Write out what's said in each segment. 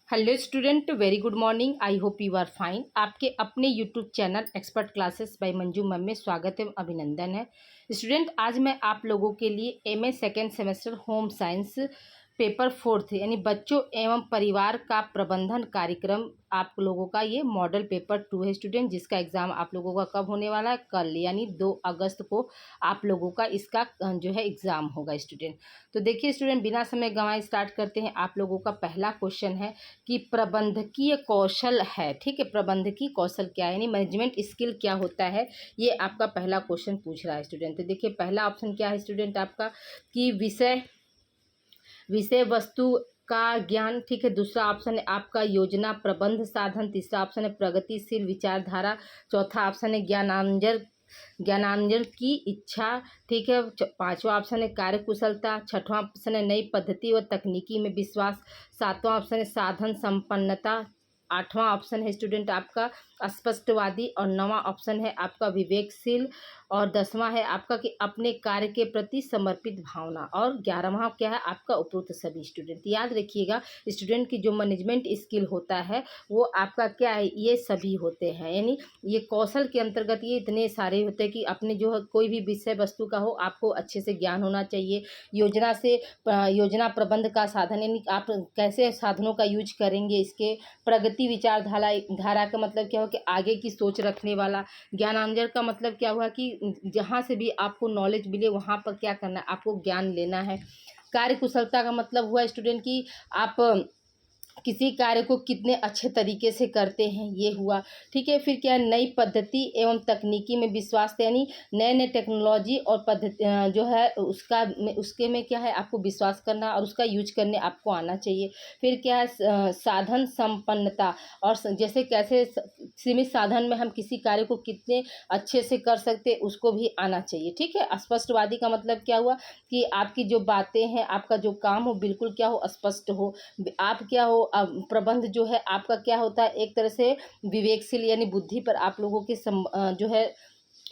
Hello student, very good morning. I hope you are fine. आपके अपने YouTube channel expert classes by Manju ma'am में स्वागत एवं अभिनंदन है। स्टूडेंट, आज मैं आप लोगों के लिए MA second semester home science paper 4 यानी बच्चों एवं परिवार का प्रबंधन कार्यक्रम आप लोगों का ये मॉडल पेपर 2 है स्टूडेंट, जिसका एग्ज़ाम आप लोगों का कब होने वाला है? कल, यानी 2 अगस्त को आप लोगों का इसका जो है एग्ज़ाम होगा स्टूडेंट। तो देखिए स्टूडेंट, बिना समय गंवाए स्टार्ट करते हैं। आप लोगों का पहला क्वेश्चन है कि प्रबंधकीय कौशल है, ठीक है। प्रबंधकीय कौशल क्या है, यानी मैनेजमेंट स्किल क्या होता है, ये आपका पहला क्वेश्चन पूछ रहा है स्टूडेंट। तो देखिए पहला ऑप्शन क्या है स्टूडेंट आपका कि विषय वस्तु का ज्ञान, ठीक है। दूसरा ऑप्शन है आपका योजना प्रबंध साधन। तीसरा ऑप्शन है प्रगतिशील विचारधारा। चौथा ऑप्शन है ज्ञानांजन की इच्छा, ठीक है। पांचवा ऑप्शन है कार्यकुशलता। छठवां ऑप्शन है नई पद्धति व तकनीकी में विश्वास। सातवां ऑप्शन है साधन संपन्नता। आठवां ऑप्शन है स्टूडेंट आपका स्पष्टवादी। और नौवां ऑप्शन है आपका विवेकशील। और 10वां है आपका कि अपने कार्य के प्रति समर्पित भावना। और 11वां क्या है आपका उपरोक्त सभी स्टूडेंट। याद रखिएगा स्टूडेंट की जो मैनेजमेंट स्किल होता है वो आपका क्या है, ये सभी होते हैं। यानी ये कौशल के अंतर्गत ये इतने सारे होते हैं कि अपने जो है कोई भी विषय वस्तु का हो आपको अच्छे से ज्ञान होना चाहिए। योजना प्रबंध का साधन, यानी आप कैसे साधनों का यूज करेंगे। इसके प्रगति विचारधारा का मतलब क्या हो कि आगे की सोच रखने वाला। ज्ञानांजन का मतलब क्या हुआ कि जहाँ से भी आपको नॉलेज मिले वहाँ पर क्या करना है, आपको ज्ञान लेना है। कार्यकुशलता का मतलब हुआ स्टूडेंट कि आप किसी कार्य को कितने अच्छे तरीके से करते हैं, ये हुआ, ठीक है। फिर क्या है नई पद्धति एवं तकनीकी में विश्वास, यानी नए नए टेक्नोलॉजी और पद्धति जो है उसके में क्या है आपको विश्वास करना और उसका यूज करने आपको आना चाहिए। फिर क्या है साधन संपन्नता, और जैसे कैसे सीमित साधन में हम किसी कार्य को कितने अच्छे से कर सकते उसको भी आना चाहिए, ठीक है। स्पष्टवादी का मतलब क्या हुआ कि आपकी जो बातें हैं, आपका जो काम हो बिल्कुल क्या हो, स्पष्ट हो। आप क्या हो, प्रबंध जो है आपका क्या होता है, एक तरह से विवेकशील, यानी बुद्धि पर आप लोगों के जो है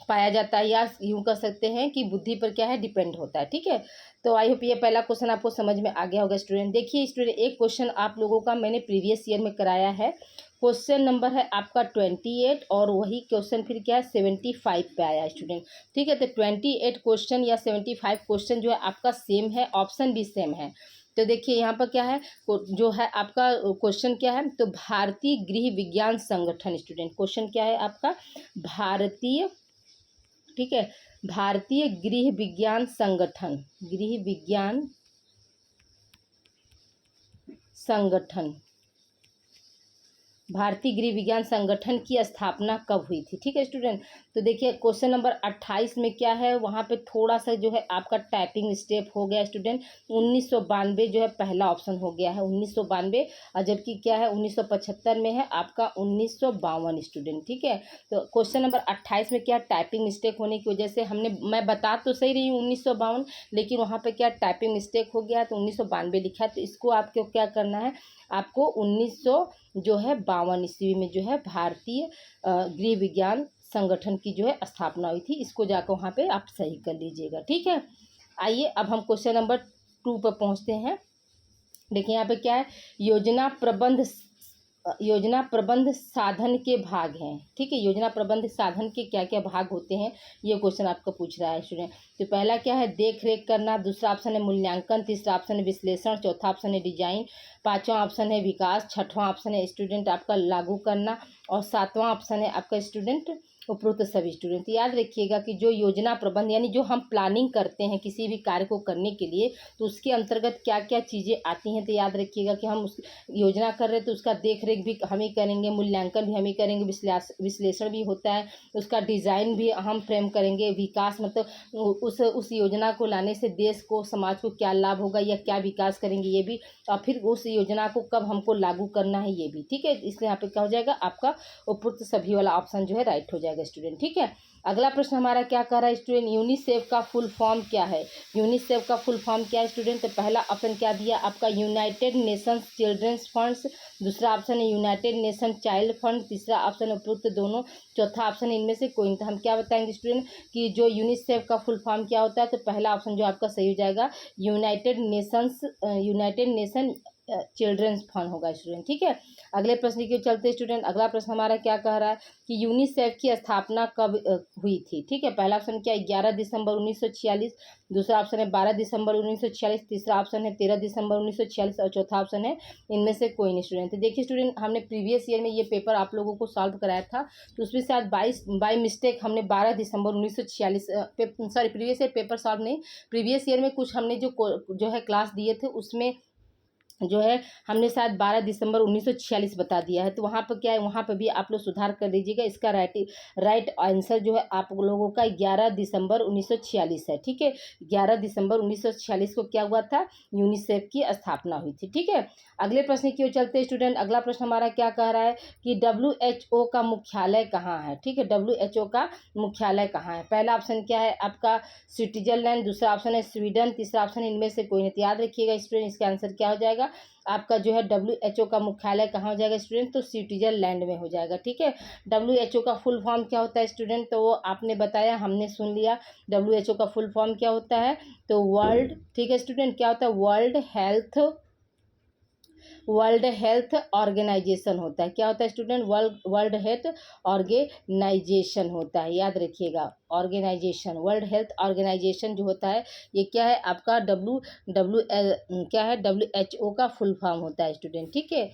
पाया जाता है, या यूँ कर सकते हैं कि बुद्धि पर क्या है डिपेंड होता है, ठीक है। तो आई होप ये पहला क्वेश्चन आपको समझ में आ गया होगा स्टूडेंट। देखिए स्टूडेंट, एक क्वेश्चन आप लोगों का मैंने प्रीवियस ईयर में कराया है। क्वेश्चन नंबर है आपका 28 और वही क्वेश्चन फिर क्या है 75 पे आया है स्टूडेंट, ठीक है। तो 28 क्वेश्चन या 75 क्वेश्चन जो है आपका सेम है, ऑप्शन भी सेम है। तो देखिए यहाँ पर क्या है, जो है आपका क्वेश्चन क्या है, तो भारतीय गृह विज्ञान संगठन स्टूडेंट। क्वेश्चन क्या है आपका भारतीय, ठीक है, भारतीय गृह विज्ञान संगठन, गृह विज्ञान संगठन, भारतीय गृह विज्ञान संगठन की स्थापना कब हुई थी, ठीक है स्टूडेंट। तो देखिए क्वेश्चन नंबर 28 में क्या है, वहाँ पे थोड़ा सा जो है आपका टाइपिंग स्टेप हो गया स्टूडेंट। 1992 जो है पहला ऑप्शन हो गया है 1992, और जबकि क्या है 1975 में है आपका 1952 स्टूडेंट, ठीक है। तो क्वेश्चन नंबर 28 में क्या टाइपिंग मिस्टेक होने की वजह से मैं बता तो सही रही हूँ 1952, लेकिन वहाँ पर क्या टाइपिंग मिस्टेक हो गया तो 1992 लिखा है। तो इसको आपको क्या करना है, आपको 1952 ईस्वी में जो है भारतीय गृह विज्ञान संगठन की जो है स्थापना हुई थी। इसको जाकर वहाँ पे आप सही कर लीजिएगा, ठीक है। आइए अब हम क्वेश्चन नंबर 2 पर पहुँचते हैं। देखिए यहाँ पे क्या है, योजना प्रबंध साधन के भाग हैं, ठीक है। योजना प्रबंध साधन के क्या क्या भाग होते हैं, ये क्वेश्चन आपको पूछ रहा है स्टूडेंट। तो पहला क्या है देख रेख करना। दूसरा ऑप्शन है मूल्यांकन। तीसरा ऑप्शन है विश्लेषण। चौथा ऑप्शन है डिजाइन। पांचवा ऑप्शन है विकास। छठवां ऑप्शन है स्टूडेंट आपका लागू करना। और सातवां ऑप्शन है आपका स्टूडेंट उपरोक्त सभी स्टूडेंट। याद रखिएगा कि जो योजना प्रबंध, यानी जो हम प्लानिंग करते हैं किसी भी कार्य को करने के लिए, तो उसके अंतर्गत क्या क्या चीज़ें आती हैं। तो याद रखिएगा कि हम उस योजना कर रहे हैं तो उसका देख रेख भी हम ही करेंगे, मूल्यांकन भी हम ही करेंगे, विश्लेषण भी होता है, उसका डिज़ाइन भी हम फ्रेम करेंगे। विकास मतलब उस योजना को लाने से देश को, समाज को क्या लाभ होगा या क्या विकास करेंगे ये भी, और फिर उस योजना को कब हमको लागू करना है ये भी, ठीक है। इसलिए यहाँ पे क्या हो जाएगा आपका उपरोक्त सभी वाला ऑप्शन जो है राइट हो जाएगा स्टूडेंट, ठीक है। अगला प्रश्न हमारा क्या कर रहा है स्टूडेंट, यूनिसेफ का फुल फॉर्म क्या है। यूनिसेफ का फुल फॉर्म क्या है स्टूडेंट। तो पहला ऑप्शन क्या दिया आपका यूनाइटेड नेशंस चिल्ड्रंस फंड्स। दूसरा ऑप्शन है यूनाइटेड नेशन चाइल्ड फंड। तीसरा ऑप्शन है उपरोक्त दोनों। चौथा ऑप्शन है इनमें से कोई नहीं। तो हम क्या बताएंगे स्टूडेंट कि जो यूनिसेफ का फुल फॉर्म क्या होता है। तो पहला ऑप्शन जो आपका सही हो जाएगा यूनाइटेड नेशन चिल्ड्रंस फंड होगा स्टूडेंट। ठीक है, अगले प्रश्न की ओर चलते स्टूडेंट। अगला प्रश्न हमारा क्या कह रहा है कि यूनिसेफ की स्थापना कब हुई थी। ठीक है, पहला ऑप्शन क्या है 11 दिसंबर 1946, दूसरा ऑप्शन है 12 दिसंबर 1946, तीसरा ऑप्शन है 13 दिसंबर 1946 और चौथा ऑप्शन है इनमें से कोई नहीं स्टूडेंट। तो देखिए स्टूडेंट, हमने प्रीवियस ईयर में ये पेपर आप लोगों को सॉल्व कराया था, तो उसमें शायद 22 बाई मिस्टेक हमने 12 दिसंबर 1946 sorry previous year paper solve नहीं, प्रीवियस ईयर में कुछ हमने जो है क्लास दिए थे उसमें जो है हमने शायद 12 दिसंबर 1946 बता दिया है। तो वहाँ पर क्या है, वहाँ पर भी आप लोग सुधार कर लीजिएगा। इसका राइट आंसर जो है आप लोगों का 11 दिसंबर 1946 है। ठीक है, 11 दिसंबर 1946 को क्या हुआ था, यूनिसेफ की स्थापना हुई थी। ठीक है, अगले प्रश्न की ओर चलते हैं स्टूडेंट। अगला प्रश्न हमारा क्या कह रहा है कि WHO का मुख्यालय कहाँ है। ठीक है, WHO का मुख्यालय कहाँ है। पहला ऑप्शन क्या है आपका स्विट्जरलैंड, दूसरा ऑप्शन है स्वीडन, तीसरा ऑप्शन इनमें से कोई नहीं। तो याद रखिएगा स्टूडेंट, इसका आंसर क्या हो जाएगा आपका जो है WHO का मुख्यालय कहाँ हो जाएगा स्टूडेंट, तो स्विट्जरलैंड में हो जाएगा। ठीक है, WHO का फुल फॉर्म क्या होता है स्टूडेंट, तो वो आपने बताया, हमने सुन लिया। WHO का फुल फॉर्म क्या होता है, तो वर्ल्ड, ठीक है स्टूडेंट, क्या होता है वर्ल्ड हेल्थ ऑर्गेनाइजेशन होता है। क्या होता है स्टूडेंट, वर्ल्ड हेल्थ ऑर्गेनाइजेशन होता है, याद रखिएगा। ऑर्गेनाइजेशन, वर्ल्ड हेल्थ ऑर्गेनाइजेशन जो होता है ये क्या है आपका WHO का फुल फॉर्म होता है स्टूडेंट। ठीक है,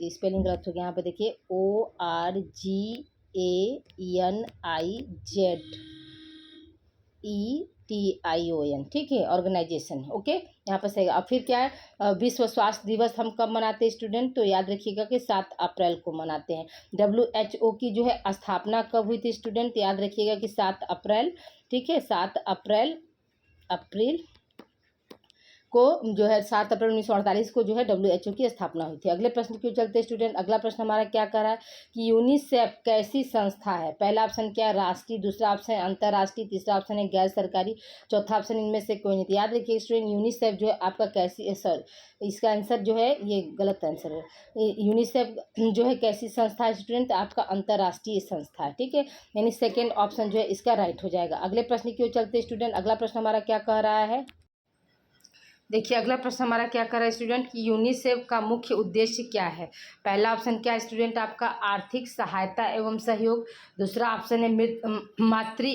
स्पेलिंग गलत हो गया यहाँ पे, देखिए ORGANIZETION। ठीक है, ऑर्गेनाइजेशन। ओके, यहाँ पर सही। अब फिर क्या है, विश्व स्वास्थ्य दिवस हम कब मनाते हैं स्टूडेंट, तो याद रखिएगा कि 7 अप्रैल को मनाते हैं। WHO की जो है स्थापना कब हुई थी स्टूडेंट, याद रखिएगा कि 7 अप्रैल। ठीक है, 7 अप्रैल को जो है 7 अप्रैल 1948 को जो है WHO की स्थापना हुई थी। अगले प्रश्न क्यों चलते हैं स्टूडेंट। अगला प्रश्न हमारा क्या कह रहा है कि यूनिसेफ कैसी संस्था है। पहला ऑप्शन क्या है राष्ट्रीय, दूसरा ऑप्शन है अंतर्राष्ट्रीय, तीसरा ऑप्शन है गैर सरकारी, चौथा ऑप्शन इनमें से कोई नहीं। याद रखिए स्टूडेंट, यूनिसेफ जो है आपका कैसी, सॉरी इसका आंसर जो है ये गलत आंसर है। यूनिसेफ जो है कैसी संस्था है स्टूडेंट, आपका अंतर्राष्ट्रीय संस्था है। ठीक है, यानी सेकेंड ऑप्शन जो है इसका राइट हो जाएगा। अगले प्रश्न क्यों चलते हैं स्टूडेंट। अगला प्रश्न हमारा क्या कह रहा है, देखिए अगला प्रश्न हमारा क्या कर रहा है स्टूडेंट कि यूनिसेफ का मुख्य उद्देश्य क्या है। पहला ऑप्शन क्या है स्टूडेंट आपका आर्थिक सहायता एवं सहयोग, दूसरा ऑप्शन है मातृ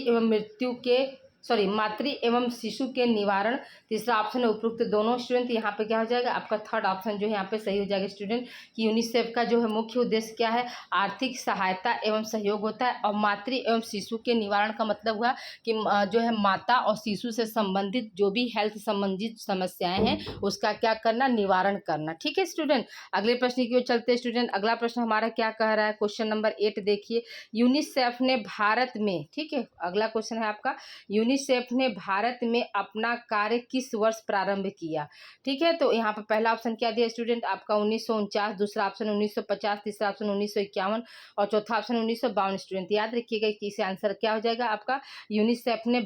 एवं शिशु के निवारण, तीसरा ऑप्शन है उपरोक्त दोनों। स्टूडेंट यहाँ पे क्या हो जाएगा आपका थर्ड ऑप्शन जो है यहाँ पे सही हो जाएगा स्टूडेंट कि यूनिसेफ का जो है मुख्य उद्देश्य क्या है, आर्थिक सहायता एवं सहयोग होता है। और मातृ एवं शिशु के निवारण का मतलब हुआ कि जो है माता और शिशु से संबंधित जो भी हेल्थ संबंधित समस्याएं हैं उसका क्या करना, निवारण करना। ठीक है स्टूडेंट, अगले प्रश्न की ओर चलते हैं स्टूडेंट। अगला प्रश्न हमारा क्या कह रहा है, क्वेश्चन नंबर 8 देखिए। यूनिसेफ ने भारत में, ठीक है अगला क्वेश्चन है आपका, यूनिसेफ ने भारत में अपना कार्य किस वर्ष प्रारंभ किया। ठीक है, तो यहाँ पर पहला ऑप्शन क्या दिया स्टूडेंट आपका 1949, दूसरा ऑप्शन 1950, तीसरा ऑप्शन 1951 और चौथा ऑप्शन 1952। स्टूडेंट याद रखिएगा कि इसे आंसर क्या हो जाएगा आपका, यूनिसेफ ने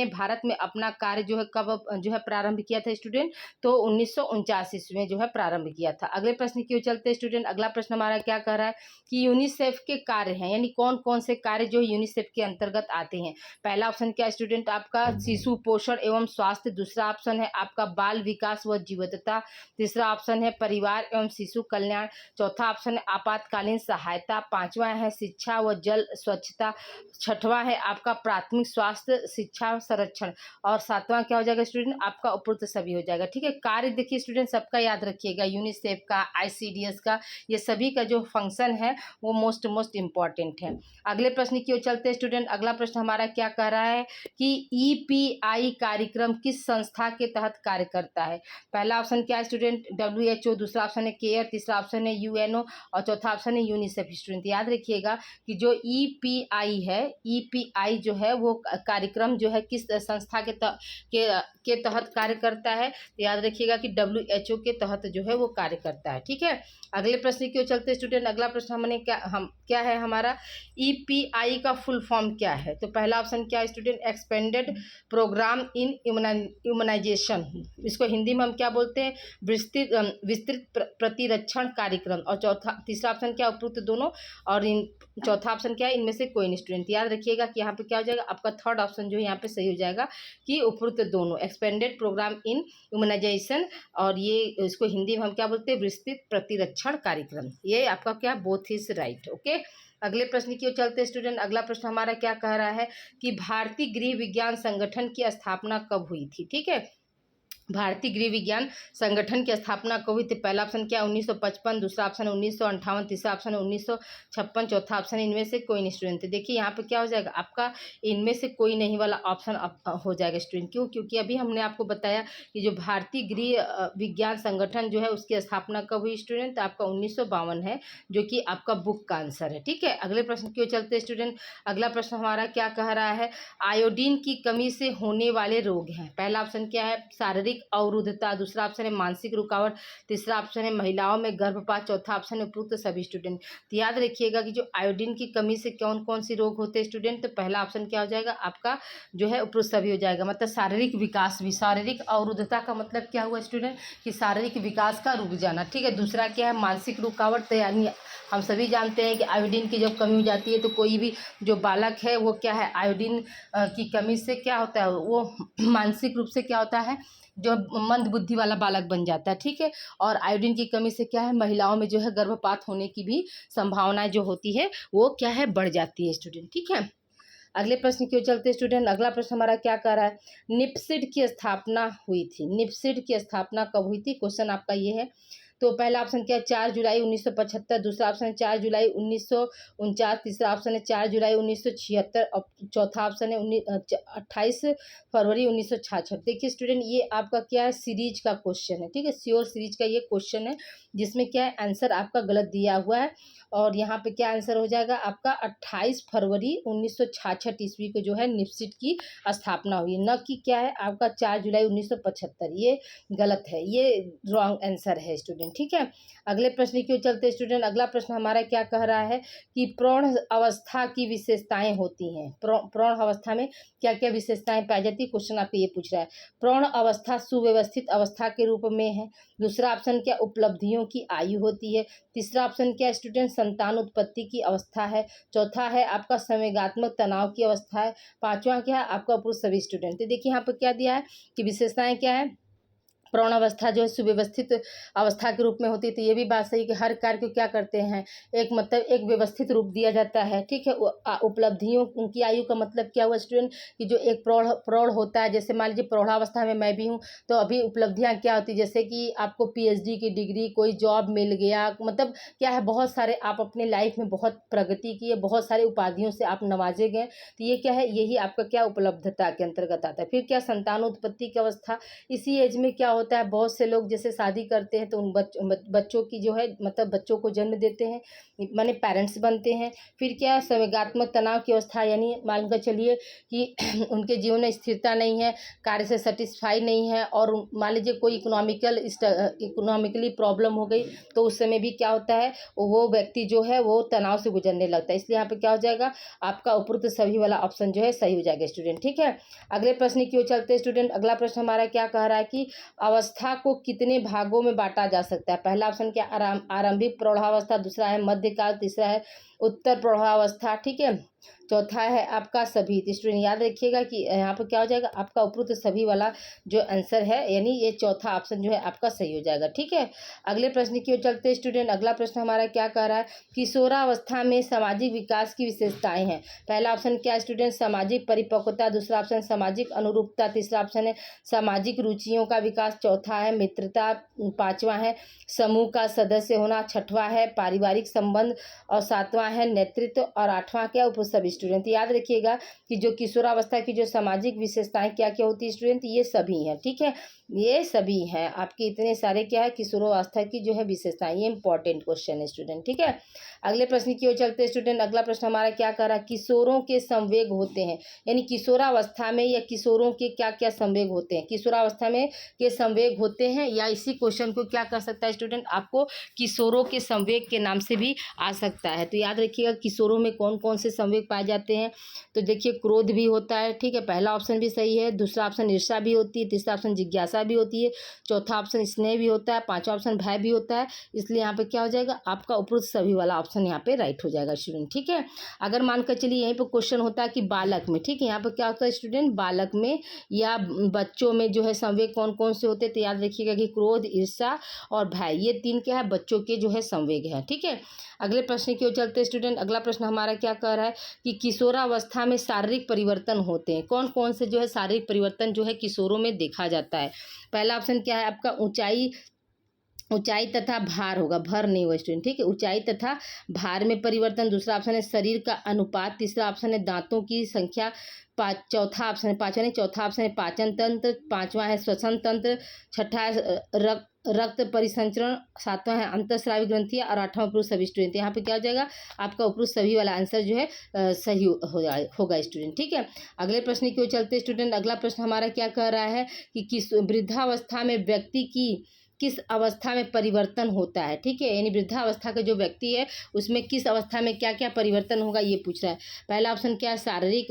भारत में अपना कार्य जो है कब जो है प्रारंभ किया था स्टूडेंट, तो 1949 ईस्वी में जो है प्रारंभ किया था। अगले प्रश्न की ओर चलते हैं स्टूडेंट। अगला प्रश्न हमारा क्या कह रहा है कि यूनिसेफ के कार्य हैं, यानी कौन कौन से कार्य जो यूनिसेफ के अंतर्गत आते हैं। पहला ऑप्शन क्या स्टूडेंट आपका शिशु पोषण एवं स्वास्थ्य, दूसरा ऑप्शन है आपका बाल विकास व जीवटता, तीसरा ऑप्शन है परिवार एवं शिशु कल्याण, चौथा ऑप्शन है आपातकालीन सहायता, पांचवा है शिक्षा व जल स्वच्छता, छठवां है आपका प्राथमिक स्वास्थ्य शिक्षा संरक्षण और सातवां क्या हो जाएगा स्टूडेंट आपका उपरोक्त सभी हो जाएगा। ठीक है, कार्य देखिए स्टूडेंट सबका याद रखिएगा, यूनिसेफ का, ICDS का, ये सभी का जो फंक्शन है वो मोस्ट इम्पॉर्टेंट है। अगले प्रश्न की ओर चलते हैं स्टूडेंट। अगला प्रश्न हमारा क्या कह रहा है कि EPI कार्यक्रम किस संस्था के तहत कार्य करता है। पहला ऑप्शन क्या है स्टूडेंट WHO, दूसरा ऑप्शन है केयर, तीसरा ऑप्शन है UNO और चौथा ऑप्शन है यूनिसेफ। स्टूडेंट याद रखिएगा कि जो EPI है, EPI जो है वो कार्यक्रम जो है किस संस्था के तहत कार्य करता है, तो याद रखिएगा कि WHO के तहत जो है वो कार्य करता है। ठीक है, अगले प्रश्न की ओर चलते स्टूडेंट। अगला प्रश्न हमने क्या है हमारा EPI का फुल फॉर्म क्या है। तो पहला ऑप्शन क्या है स्टूडेंट एक्सपेंडेड प्रोग्राम इन इम्यूनाइजेशन, इसको हिंदी में हम क्या बोलते हैं, विस्तृत प्रतिरक्षण कार्यक्रम। और तीसरा ऑप्शन क्या, उपरोक्त दोनों। और चौथा ऑप्शन क्या है, इनमें से कोई नहीं। स्टूडेंट याद रखिएगा कि यहाँ पे क्या हो जाएगा, आपका थर्ड ऑप्शन जो है यहाँ पे सही हो जाएगा कि उपरोक्त दोनों, एक्सपेंडेड प्रोग्राम इन इम्यूनाइजेशन, और ये इसको हिंदी में हम क्या बोलते हैं, विस्तृत प्रतिरक्षण कार्यक्रम। ये आपका क्या, बोथ इज राइट। ओके, अगले प्रश्न की ओर चलते हैं स्टूडेंट। अगला प्रश्न हमारा क्या कह रहा है कि भारतीय गृह विज्ञान संगठन की स्थापना कब हुई थी। ठीक है, भारतीय गृह विज्ञान संगठन की स्थापना कब हुई थी। पहला ऑप्शन क्या है, 1955, दूसरा ऑप्शन है 1958, तीसरा ऑप्शन है 1956, चौथा ऑप्शन है इनमें से कोई नहीं। स्टूडेंट देखिए यहाँ पे क्या हो जाएगा, आपका इनमें से कोई नहीं वाला ऑप्शन हो जाएगा स्टूडेंट। क्यों, क्योंकि अभी हमने आपको बताया कि जो भारतीय गृह विज्ञान संगठन जो है उसकी स्थापना कब हुई स्टूडेंट, तो आपका 1952 है, जो कि आपका बुक का आंसर है। ठीक है, अगले प्रश्न की ओर चलते हैं स्टूडेंट। अगला प्रश्न हमारा क्या कह रहा है, आयोडीन की कमी से होने वाले रोग हैं। पहला ऑप्शन क्या है, शारीरिक अवरुद्धता, दूसरा ऑप्शन है मानसिक रुकावट, तीसरा ऑप्शन है महिलाओं में गर्भपात, चौथा ऑप्शन है उपरोक्त सभी। स्टूडेंट तो याद रखिएगा कि जो आयोडीन की कमी से कौन कौन सी रोग होते हैं स्टूडेंट, तो पहला ऑप्शन क्या हो जाएगा, आपका जो है उपरोक्त सभी हो जाएगा। मतलब शारीरिक विकास भी, शारीरिक अवरुद्धता का मतलब क्या हुआ स्टूडेंट, कि शारीरिक विकास का रुक जाना। ठीक है, दूसरा क्या है, मानसिक रुकावट, तो यानी हम सभी जानते हैं कि आयोडीन की जब कमी हो जाती है तो कोई भी जो बालक है वो क्या है, आयोडीन की कमी से क्या होता है, वो मानसिक रूप से क्या होता है, जो मंद बुद्धि वाला बालक बन जाता है। ठीक है, और आयोडीन की कमी से क्या है, महिलाओं में जो है गर्भपात होने की भी संभावना जो होती है वो क्या है, बढ़ जाती है स्टूडेंट। ठीक है, अगले प्रश्न की ओर चलते हैं स्टूडेंट। अगला प्रश्न हमारा क्या कर रहा है, निप्सिड की स्थापना हुई थी। निप्सिड की स्थापना कब हुई थी, क्वेश्चन आपका ये है। तो पहला ऑप्शन क्या है, 4 जुलाई 1975, दूसरा ऑप्शन है 4 जुलाई 1949, तीसरा ऑप्शन है 4 जुलाई 1976, और चौथा ऑप्शन है 28 फरवरी 1966। देखिए स्टूडेंट, ये आपका क्या है, सीरीज का क्वेश्चन है। ठीक है, श्योर सीरीज का ये क्वेश्चन है, जिसमें क्या है, आंसर आपका गलत दिया हुआ है। और यहाँ पे क्या आंसर हो जाएगा आपका, 28 फरवरी 1966 ईस्वी को जो है निप्सिड की स्थापना हुई, न कि क्या है आपका 4 जुलाई 1975। ये गलत है, ये रॉन्ग आंसर है स्टूडेंट। ठीक है, अगले प्रश्न की ओर चलते हैं स्टूडेंट। अगला प्रश्न हमारा क्या कह रहा है कि प्रौढ़ अवस्था की विशेषताएं होती हैं। प्रौढ़ अवस्था में क्या क्या विशेषताएं पाई जाती है, क्वेश्चन आपको ये पूछ रहा है। प्रौढ़ अवस्था सुव्यवस्थित अवस्था के रूप में है, दूसरा ऑप्शन क्या, उपलब्धियों की आयु होती है, तीसरा ऑप्शन क्या स्टूडेंट, संतान उत्पत्ति की अवस्था है, चौथा है आपका संवेगात्मक तनाव की अवस्था है, पांचवा क्या है आपका पुरुष सभी। स्टूडेंट तो देखिए यहाँ पर क्या दिया है कि विशेषताएं क्या है, प्रौढ़ अवस्था जो है सुव्यवस्थित अवस्था के रूप में होती है। तो ये भी बात सही कि हर कार्य को क्या करते हैं, एक मतलब एक व्यवस्थित रूप दिया जाता है। ठीक है, उपलब्धियों उनकी आयु का मतलब क्या हुआ स्टूडेंट, कि जो एक प्रौढ़ होता है, जैसे मान लीजिए प्रौढ़ावस्था में मैं भी हूँ, तो अभी उपलब्धियाँ क्या होती है, जैसे कि आपको PhD की डिग्री, कोई जॉब मिल गया, मतलब क्या है, बहुत सारे आप अपने लाइफ में बहुत प्रगति की है, बहुत सारे उपाधियों से आप नवाजे गए। तो ये क्या है, यही आपका क्या उपलब्धता के अंतर्गत आता है। फिर क्या, संतानोत्पत्ति की अवस्था, इसी एज में क्या होता है, बहुत से लोग जैसे शादी करते हैं तो उन बच्चों की जो है, मतलब बच्चों को जन्म देते हैं, माने पेरेंट्स बनते हैं। फिर क्या, संवेगात्मक तनाव की अवस्था, यानी मान कर चलिए कि उनके जीवन में स्थिरता नहीं है, कार्य से सेटिस्फाई नहीं है, और मान लीजिए कोई इकोनॉमिकली प्रॉब्लम हो गई, तो उस समय भी क्या होता है, वो व्यक्ति जो है वो तनाव से गुजरने लगता है। इसलिए यहाँ पे क्या हो जाएगा, आपका उपरोक्त सभी वाला ऑप्शन जो है सही हो जाएगा स्टूडेंट। ठीक है, अगले प्रश्न की ओर चलते हैं स्टूडेंट। अगला प्रश्न हमारा क्या कह रहा है कि अवस्था को कितने भागों में बांटा जा सकता है। पहला ऑप्शन क्या, आरंभिक प्रौढ़ावस्था, दूसरा है मध्यकाल, तीसरा है उत्तर प्रौढ़ावस्था। ठीक है, चौथा है आपका सभी। तो स्टूडेंट याद रखिएगा कि यहाँ पर क्या हो जाएगा, आपका उपरोक्त सभी वाला जो आंसर है, यानी ये चौथा ऑप्शन जो है आपका सही हो जाएगा। ठीक है, अगले प्रश्न की ओर चलते हैं स्टूडेंट। अगला प्रश्न हमारा क्या कह रहा है, किशोरावस्था में सामाजिक विकास की विशेषताएं हैं। पहला ऑप्शन क्या स्टूडेंट, सामाजिक परिपक्वता, दूसरा ऑप्शन सामाजिक अनुरूपता, तीसरा ऑप्शन है सामाजिक रुचियों का विकास, चौथा है मित्रता, पांचवा है समूह का सदस्य होना, छठवां है पारिवारिक संबंध, और सातवां है नेतृत्व, और आठवां क्या उपरोक्त सभी। स्टूडेंट याद रखिएगा कि जो किशोरावस्था की जो सामाजिक विशेषताएं क्या क्या होती है स्टूडेंट, ये सभी हैं। ठीक है, ये सभी हैं आपके, इतने सारे क्या है किशोरावस्था की जो है विशेषताएं, ये इंपॉर्टेंट क्वेश्चन है स्टूडेंट। ठीक है, अगले प्रश्न की ओर चलते हैं स्टूडेंट। अगला प्रश्न हमारा क्या कर रहा है, किशोरों के संवेग होते हैं, यानी किशोरावस्था में या किशोरों के क्या क्या संवेग होते हैं, किशोरावस्था में के संवेग होते हैं, या इसी क्वेश्चन को क्या कर सकता है स्टूडेंट, आपको किशोरों के संवेग के नाम से भी आ सकता है। तो याद रखिएगा किशोरों में कौन कौन से संवेग संवेग पाए जाते हैं? तो देखिए क्रोध भी होता है, ठीक है, पहला ऑप्शन भी सही है। दूसरा ऑप्शन ईर्ष्या भी होती है। तीसरा ऑप्शन जिज्ञासा भी होती है। चौथा ऑप्शन स्नेह भी होता है। पांचवा ऑप्शन भय भी होता है। इसलिए यहाँ पे क्या हो जाएगा, आपका उपरोक्त सभी वाला ऑप्शन यहाँ पे राइट हो जाएगा स्टूडेंट, ठीक है। अगर मानकर चलिए यहीं पर क्वेश्चन होता है कि बालक में, ठीक है, यहाँ पर क्या होता है स्टूडेंट, बालक में या बच्चों में जो है संवेग कौन कौन से होते हैं? तो याद रखिएगा कि क्रोध, ईर्ष्या और भय, ये तीन क्या है, बच्चों के जो है संवेग है, ठीक है। अगले प्रश्न की ओर चलते स्टूडेंट। अगला प्रश्न हमारा क्या कह रहा है कि किशोरावस्था में शारीरिक परिवर्तन होते हैं। कौन कौन से जो है शारीरिक परिवर्तन जो है किशोरों में देखा जाता है? पहला ऑप्शन क्या है आपका, ऊंचाई तथा भार होगा, भर नहीं हुआ स्टूडेंट, ठीक है, ऊंचाई तथा भार में परिवर्तन। दूसरा ऑप्शन है शरीर का अनुपात। तीसरा ऑप्शन है दांतों की संख्या। चौथा ऑप्शन है, पांचवा नहीं, चौथा ऑप्शन है पाचन तंत्र। पांचवा है श्वसन तंत्र। छठा है रक्त परिसंचरण। सातवां है अंतःस्रावी ग्रंथियां और आठवां उपरोक्त सभी स्टूडेंट। यहाँ पे क्या हो जाएगा, आपका उपरोक्त सभी वाला आंसर जो है सही होगा स्टूडेंट, ठीक है। अगले प्रश्न की ओर चलते स्टूडेंट। अगला प्रश्न हमारा क्या कह रहा है कि किस वृद्धावस्था में व्यक्ति की किस अवस्था में परिवर्तन होता है, ठीक है, यानी वृद्धावस्था का जो व्यक्ति है उसमें किस अवस्था में क्या क्या परिवर्तन होगा ये पूछ रहा है। पहला ऑप्शन क्या है, शारीरिक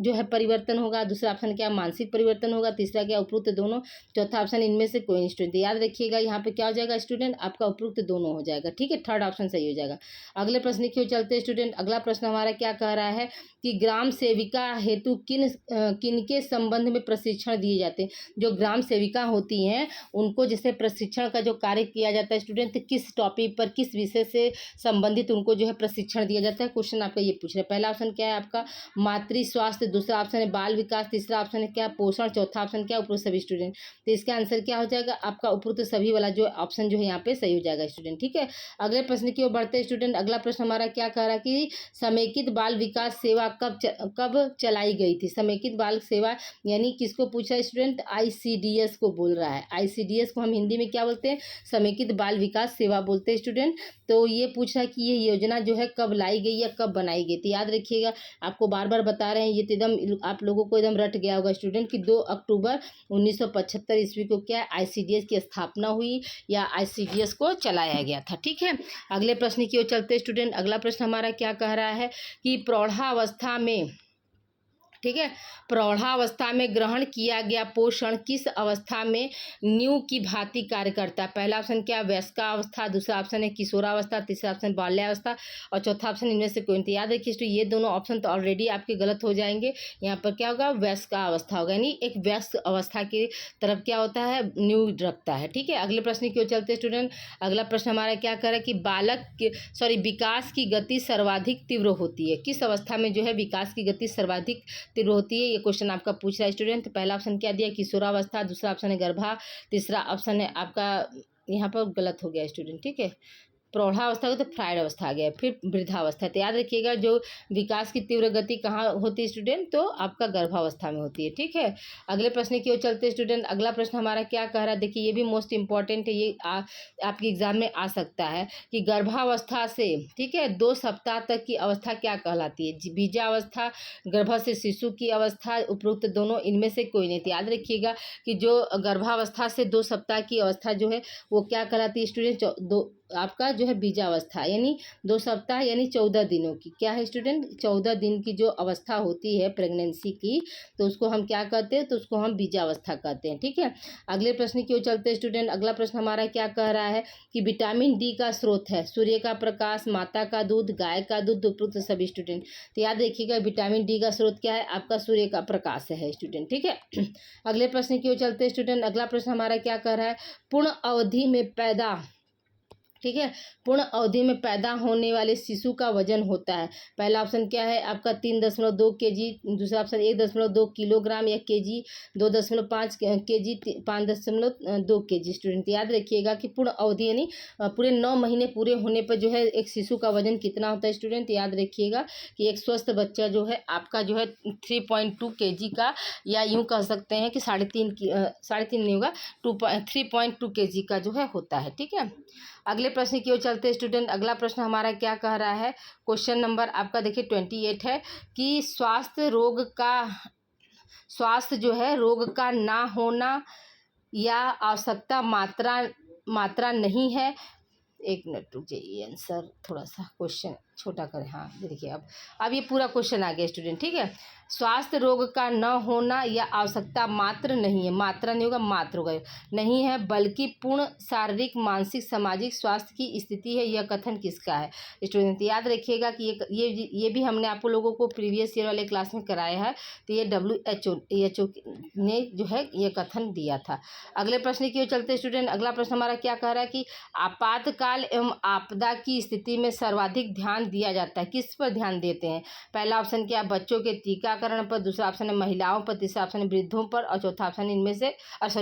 जो है परिवर्तन होगा। दूसरा ऑप्शन क्या, मानसिक परिवर्तन होगा। तीसरा क्या, उपरोक्त दोनों। चौथा ऑप्शन इनमें से कोई स्टूडेंट। याद रखिएगा यहाँ पे क्या हो जाएगा स्टूडेंट, आपका उपरोक्त दोनों हो जाएगा, ठीक है, थर्ड ऑप्शन सही हो जाएगा। अगले प्रश्न की ओर चलते स्टूडेंट। अगला प्रश्न हमारा क्या कह रहा है कि ग्राम सेविका हेतु किनके संबंध में प्रशिक्षण दिए जाते हैं? जो ग्राम सेविका होती हैं उनको जैसे प्रशिक्षण का जो कार्य किया जाता है स्टूडेंट, तो किस टॉपिक पर, किस विषय से संबंधित उनको जो है प्रशिक्षण दिया जाता है? क्वेश्चन आपका ये पूछ रहे हैं। पहला ऑप्शन क्या है आपका, मातृ स्वास्थ्य। दूसरा ऑप्शन है बाल विकास। तीसरा ऑप्शन है क्या, पोषण। चौथा ऑप्शन क्या, उपरोक्त सभी स्टूडेंट। तो इसका आंसर क्या हो जाएगा, आपका उपरोक्त सभी वाला जो ऑप्शन जो है यहाँ पे सही हो जाएगा स्टूडेंट, ठीक है। अगले प्रश्न की ओर बढ़ते स्टूडेंट। अगला प्रश्न हमारा क्या कह रहा है कि समेकित बाल विकास सेवा कब चलाई गई थी? समेकित बाल सेवा यानी किसको पूछा स्टूडेंट, ICDS को बोल रहा है। ICDS को हम हिंदी में क्या बोलते हैं, समेकित बाल विकास सेवा बोलते हैं स्टूडेंट। तो ये पूछा है कि ये योजना जो है कब लाई गई या कब बनाई गई थी? याद रखिएगा, आपको बार बार बता रहे हैं, ये तो एकदम आप लोगों को एकदम रट गया होगा स्टूडेंट कि 2 अक्टूबर 1975 ईस्वी को क्या ICDS की स्थापना हुई या ICDS को चलाया गया था, ठीक है। अगले प्रश्न की ओर चलते स्टूडेंट। अगला प्रश्न हमारा क्या कह रहा है कि प्रौढ़ावस्था में, ठीक है, प्रौढ़ावस्था में ग्रहण किया गया पोषण किस अवस्था में नींव की भांति कार्य करता है? पहला ऑप्शन क्या, वयस्कावस्था। दूसरा ऑप्शन है किशोरावस्था। तीसरा ऑप्शन बाल्यावस्था और चौथा ऑप्शन इनमें से कोई नहीं। याद रखिए तो ये दोनों ऑप्शन तो ऑलरेडी आपके गलत हो जाएंगे। यहाँ पर क्या होगा, वयस्कावस्था होगा, यानी एक वयस्क अवस्था की तरफ क्या होता है, नींव रखता है, ठीक है। अगले प्रश्न की ओर चलते स्टूडेंट। अगला प्रश्न हमारा क्या कर रहा है कि विकास की गति सर्वाधिक तीव्र होती है? किस अवस्था में जो है विकास की गति सर्वाधिक तीव्र होती है? ये क्वेश्चन आपका पूछ रहा है स्टूडेंट। पहला ऑप्शन क्या दिया, किशोरावस्था। दूसरा ऑप्शन है गर्भा। तीसरा ऑप्शन है आपका, यहाँ पर गलत हो गया स्टूडेंट, ठीक है, प्रौढ़ावस्था को तो फ्राइड अवस्था आ गया, फिर वृद्धावस्था। तो याद रखिएगा जो विकास की तीव्र गति कहाँ होती है स्टूडेंट, तो आपका गर्भावस्था में होती है, ठीक है। अगले प्रश्न की ओर चलते स्टूडेंट। अगला प्रश्न हमारा क्या कह रहा है, देखिए ये भी मोस्ट इंपॉर्टेंट है, ये आपके एग्जाम में आ सकता है कि गर्भावस्था से, ठीक है, 2 सप्ताह तक की अवस्था क्या कहलाती है? बीजावस्था, गर्भ से शिशु की अवस्था, उपरोक्त दोनों, इनमें से कोई नहीं। तो याद रखिएगा कि जो गर्भावस्था से 2 सप्ताह की अवस्था जो है वो क्या कहलाती है स्टूडेंट, आपका जो है बीजावस्था, यानी 2 सप्ताह यानी 14 दिनों की क्या है स्टूडेंट, 14 दिन की जो अवस्था होती है प्रेगनेंसी की, तो उसको हम क्या कहते हैं, तो उसको हम बीजावस्था कहते हैं, ठीक है। अगले प्रश्न की ओर चलते हैं स्टूडेंट। अगला प्रश्न हमारा क्या कह रहा है कि विटामिन डी का स्रोत है सूर्य का प्रकाश, माता का दूध, गाय का दूध, उपरोक्त सभी स्टूडेंट। तो याद रखिएगा विटामिन डी का स्रोत क्या है, आपका सूर्य का प्रकाश है स्टूडेंट, ठीक है। अगले प्रश्न की ओर चलते हैं स्टूडेंट। अगला प्रश्न हमारा क्या कह रहा है, पूर्ण अवधि में पैदा, ठीक है, पूर्ण अवधि में पैदा होने वाले शिशु का वजन होता है? पहला ऑप्शन क्या है आपका 3.2 kg। दूसरा ऑप्शन 1.2 किलोग्राम या केजी। 2.5 kg, 5.2 kg student. याद रखिएगा कि पूर्ण अवधि यानी पूरे 9 महीने पूरे होने पर जो है एक शिशु का वजन कितना होता है स्टूडेंट? याद रखिएगा कि एक स्वस्थ बच्चा जो है आपका जो है 3.2 kg का, या यूँ कह सकते हैं कि 3.5 नहीं होगा, 3.2 kg का जो है होता है, ठीक है। अगले प्रश्न की ओर चलते हैं स्टूडेंट। अगला प्रश्न हमारा क्या कह रहा है, क्वेश्चन नंबर आपका देखिए 28 है कि स्वास्थ्य जो है रोग का ना होना या आवश्यकता मात्रा नहीं है। एक मिनट रुक जाइए, आंसर थोड़ा सा क्वेश्चन छोटा करें। हाँ, ये देखिए अब ये पूरा क्वेश्चन आ गया स्टूडेंट। ठीक है, स्वास्थ्य रोग का न होना या आवश्यकता मात्र नहीं है, मात्रा नहीं होगा, मात्र होगा, नहीं है, बल्कि पूर्ण शारीरिक, मानसिक, सामाजिक स्वास्थ्य की स्थिति है। यह कथन किसका है स्टूडेंट? याद रखिएगा कि ये भी हमने आप लोगों को प्रीवियस ईयर वाले क्लास में कराया है। तो ये WHO ने जो है ये कथन दिया था। अगले प्रश्न की ओर चलते स्टूडेंट। अगला प्रश्न हमारा क्या कह रहा है कि आपातकाल एवं आपदा की स्थिति में सर्वाधिक ध्यान दिया जाता है, किस पर ध्यान देते हैं? पहला ऑप्शन क्या, बच्चों के टीकाकरण पर, दूसरा ऑप्शन है महिलाओं पर, तीसरा ऑप्शन है वृद्धों पर, और चौथा ऑप्शन इनमें से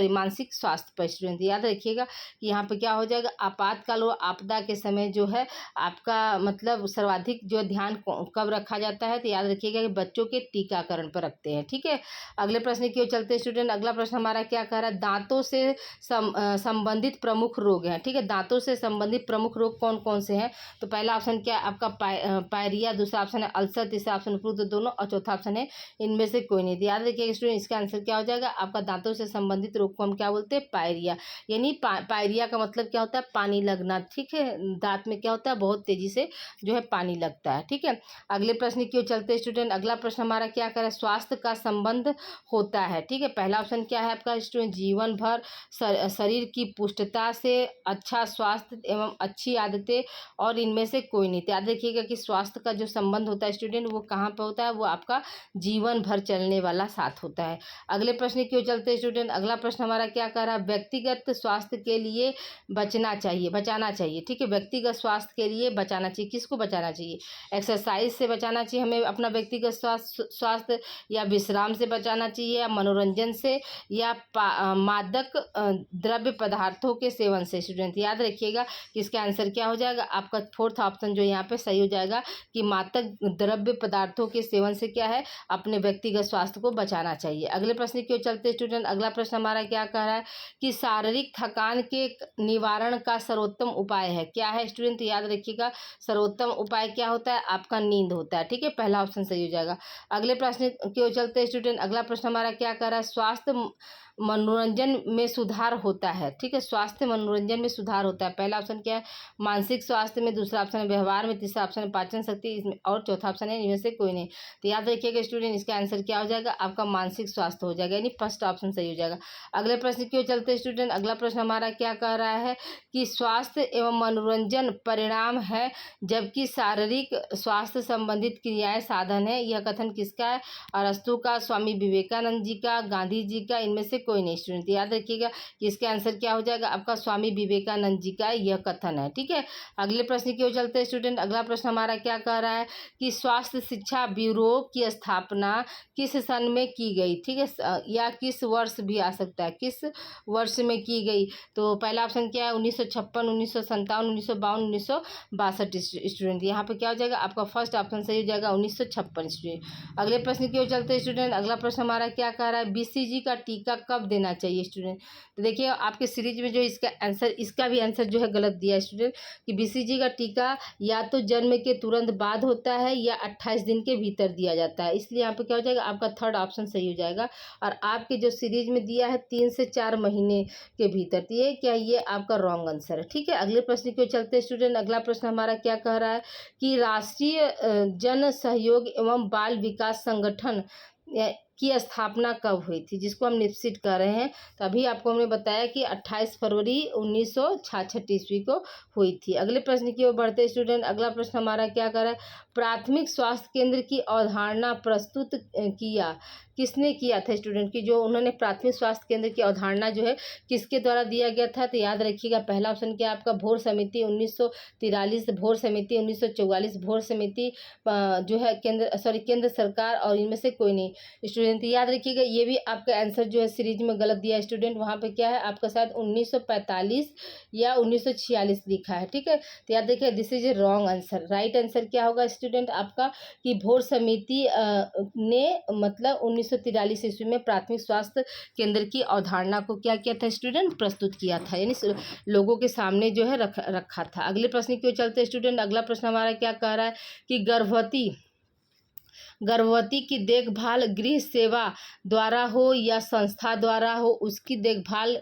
मानसिक स्वास्थ्य पर। स्टूडेंट याद रखिएगा कि यहाँ पे क्या हो जाएगा, आपातकाल और आपदा के समय जो है आपका मतलब सर्वाधिक जो ध्यान कब रखा जाता है? तो याद रखिएगा कि बच्चों के टीकाकरण पर रखते हैं। ठीक है, अगले प्रश्न की ओर चलते स्टूडेंट। अगला प्रश्न हमारा क्या कह रहा है, दांतों से संबंधित प्रमुख रोग हैं। ठीक है, दांतों से संबंधित प्रमुख रोग कौन कौन से हैं? तो पहला ऑप्शन क्या है आपका पायरिया, दूसरा ऑप्शन है अल्सर, तीसरा ऑप्शन उपरोक्त दोनों, और चौथा ऑप्शन है इनमें से कोई नहीं। याद रखिएगा स्टूडेंट, इसका आंसर क्या हो जाएगा, आपका दांतों से संबंधित रोग को हम क्या बोलते हैं, पायरिया। यानी पायरिया का मतलब क्या होता है, पानी लगना। ठीक है, दांत में क्या होता है, बहुत तेजी से जो है पानी लगता है। ठीक है, अगले प्रश्न की ओर चलते स्टूडेंट। अगला प्रश्न हमारा क्या करे, स्वास्थ्य का संबंध होता है। ठीक है, पहला ऑप्शन क्या है आपका स्टूडेंट, जीवन भर शरीर की पुष्टता से, अच्छा स्वास्थ्य एवं अच्छी आदतें, और इनमें से कोई नहीं। याद रखिएगा कि स्वास्थ्य का जो संबंध होता है स्टूडेंट वो कहाँ पर होता है, वो आपका जीवन भर चलने वाला साथ होता है। अगले प्रश्न की ओर चलते स्टूडेंट। अगला प्रश्न हमारा क्या कर रहा है, व्यक्तिगत स्वास्थ्य के लिए बचाना चाहिए। ठीक है, व्यक्तिगत स्वास्थ्य के लिए बचाना चाहिए, किसको बचाना चाहिए? एक्सरसाइज से बचाना चाहिए हमें अपना व्यक्तिगत स्वास्थ्य, या विश्राम से बचाना चाहिए, या मनोरंजन से, या मादक द्रव्य पदार्थों के सेवन से। स्टूडेंट याद रखिएगा कि इसका आंसर क्या हो जाएगा, आपका फोर्थ ऑप्शन जो यहाँ पे सही हो जाएगा कि मादक द्रव्य पदार्थों के सेवन से क्या है, अपने व्यक्तिगत स्वास्थ्य को बचाना चाहिए। अगले प्रश्न की ओर चलते स्टूडेंट। अगला प्रश्न हमारा क्या कह रहा है कि शारीरिक थकान के निवारण का सर्वोत्तम उपाय है, क्या है स्टूडेंट? याद रखिएगा सर्वोत्तम उपाय क्या होता है, आपका नींद होता है। ठीक है, पहला ऑप्शन सही हो जाएगा। अगले प्रश्न की ओर चलते स्टूडेंट। अगला प्रश्न हमारा क्या कह रहा है, स्वास्थ्य मनोरंजन में सुधार होता है। ठीक है, स्वास्थ्य मनोरंजन में सुधार होता है। पहला ऑप्शन क्या है, मानसिक स्वास्थ्य में, दूसरा ऑप्शन है व्यवहार में, तीसरा ऑप्शन है पाचन शक्ति, इसमें और चौथा ऑप्शन है इनमें से कोई नहीं। तो याद रखिएगा स्टूडेंट, इसका आंसर क्या हो जाएगा, आपका मानसिक स्वास्थ्य हो जाएगा, यानी फर्स्ट ऑप्शन सही हो जाएगा। अगले प्रश्न की ओर चलते स्टूडेंट। अगला प्रश्न हमारा क्या कह रहा है कि स्वास्थ्य एवं मनोरंजन परिणाम है, जबकि शारीरिक स्वास्थ्य संबंधित क्रियाएं साधन है। यह कथन किसका है, अरस्तु का, स्वामी विवेकानंद जी का, गांधी जी का, इनमें से कोई नहीं। स्टूडेंट याद रखिएगा कि इसका आंसर क्या हो जाएगा, आपका स्वामी विवेकानंद जी का यह कथन है। ठीक है, अगले प्रश्न की ओर चलते हैं स्टूडेंट। अगला प्रश्न हमारा क्या कह रहा है कि स्वास्थ्य शिक्षा ब्यूरो की स्थापना किस सन में की गई? ठीक है, या किस वर्ष भी आ सकता है, किस वर्ष में की गई? तो पहला ऑप्शन क्या है, 1956, 1957, 1952, 1962। स्टूडेंट यहाँ पे क्या हो जाएगा, आपका फर्स्ट ऑप्शन सही हो जाएगा 1956। स्टूडेंट अगले प्रश्न की ओर चलते हैं स्टूडेंट। अगला प्रश्न हमारा क्या कह रहा है, BCG का टीका कब देना चाहिए? स्टूडेंट तो देखिए आपके सीरीज में जो इसका भी आंसर जो है गलत दिया है स्टूडेंट, कि BCG का टीका या तो जन्म के तुरंत बाद होता है या 28 दिन के भीतर दिया जाता है, इसलिए यहाँ पे क्या हो जाएगा, आपका थर्ड ऑप्शन सही हो जाएगा। और आपके जो सीरीज में दिया है 3 से 4 महीने के भीतर, तो ये क्या, ये आपका रॉन्ग आंसर है। ठीक है, अगले प्रश्न की ओर चलते हैं स्टूडेंट। अगला प्रश्न हमारा क्या कह रहा है कि राष्ट्रीय जन सहयोग एवं बाल विकास संगठन की स्थापना कब हुई थी, जिसको हम निश्चित कर रहे हैं। तो अभी आपको हमने बताया कि 28 फरवरी 1966 ईस्वी को हुई थी। अगले प्रश्न की ओर बढ़ते स्टूडेंट। अगला प्रश्न हमारा क्या कर रहा है, प्राथमिक स्वास्थ्य केंद्र की अवधारणा प्रस्तुत किया किसने किया था? स्टूडेंट की जो उन्होंने प्राथमिक स्वास्थ्य केंद्र की अवधारणा जो है किसके द्वारा दिया गया था? तो याद रखिएगा पहला ऑप्शन क्या आपका भोर समिति 1943, भोर समिति 1944, भोर समिति जो है केंद्र सरकार, और इनमें से कोई नहीं। स्टूडेंट याद रखिएगा ये भी आपका आंसर जो है सीरीज में गलत दिया है स्टूडेंट, वहाँ पे क्या है आपका शायद 1945 या 1946 लिखा है। ठीक है, तो याद रखिए this is a wrong answer. Right answer क्या होगा स्टूडेंट आपका, कि भोर समिति ने मतलब 1943 ईस्वी में प्राथमिक स्वास्थ्य केंद्र की अवधारणा को क्या किया था स्टूडेंट, प्रस्तुत किया था, यानी लोगों के सामने जो है रखा था। अगले प्रश्न की ओर चलते स्टूडेंट। अगला प्रश्न हमारा क्या कह रहा है कि गर्भवती की देखभाल गृह सेवा द्वारा हो या संस्था द्वारा हो, उसकी देखभाल